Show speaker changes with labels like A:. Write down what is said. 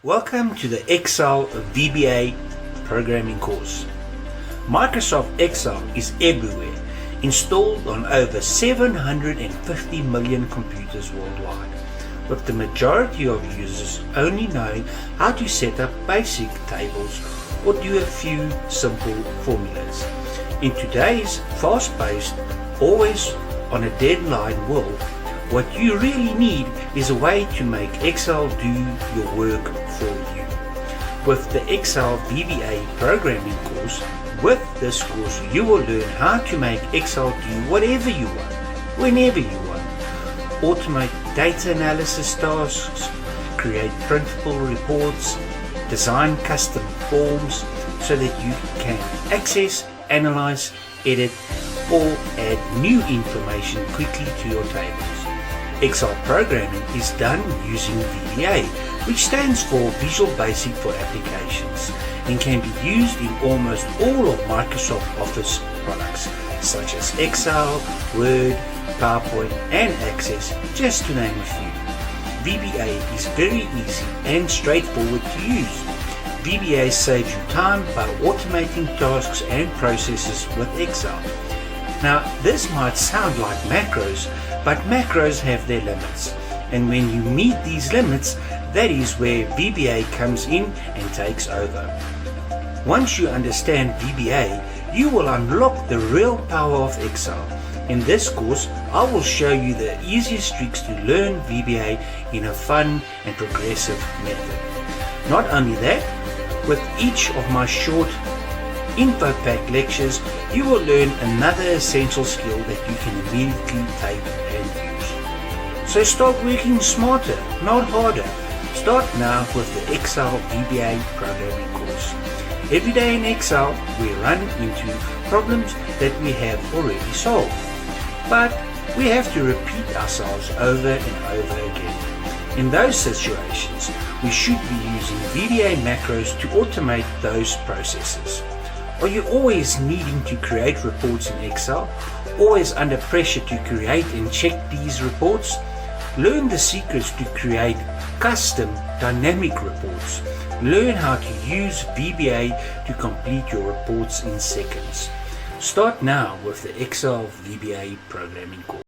A: Welcome to the Excel VBA programming course. Microsoft Excel is everywhere, installed on over 750 million computers worldwide, with the majority of users only knowing how to set up basic tables or do a few simple formulas. In today's fast-paced, always on a deadline world, what you really need is a way to make Excel do your work for you. With the Excel VBA programming course, with this course you will learn how to make Excel do whatever you want, whenever you want. Automate data analysis tasks, create printable reports, design custom forms so that you can access, analyze, edit, or add new information quickly to your tables. Excel programming is done using VBA, which stands for Visual Basic for Applications, and can be used in almost all of Microsoft Office products, such as Excel, Word, PowerPoint, and Access, just to name a few. VBA is very easy and straightforward to use. VBA saves you time by automating tasks and processes with Excel. Now, this might sound like macros, but macros have their limits, and when you meet these limits, that is where VBA comes in and takes over. Once you understand VBA, you will unlock the real power of Excel. In this course, I will show you the easiest tricks to learn VBA in a fun and progressive method. Not only that, with each of my short info-packed lectures, you will learn another essential skill that you can immediately take and use. So start working smarter, not harder. Start now with the Excel VBA programming course. Every day in Excel, we run into problems that we have already solved, but we have to repeat ourselves over and over again. In those situations, we should be using VBA macros to automate those processes. Are you always needing to create reports in Excel? Always under pressure to create and check these reports? Learn the secrets to create custom dynamic reports. Learn how to use VBA to complete your reports in seconds. Start now with the Excel VBA programming course.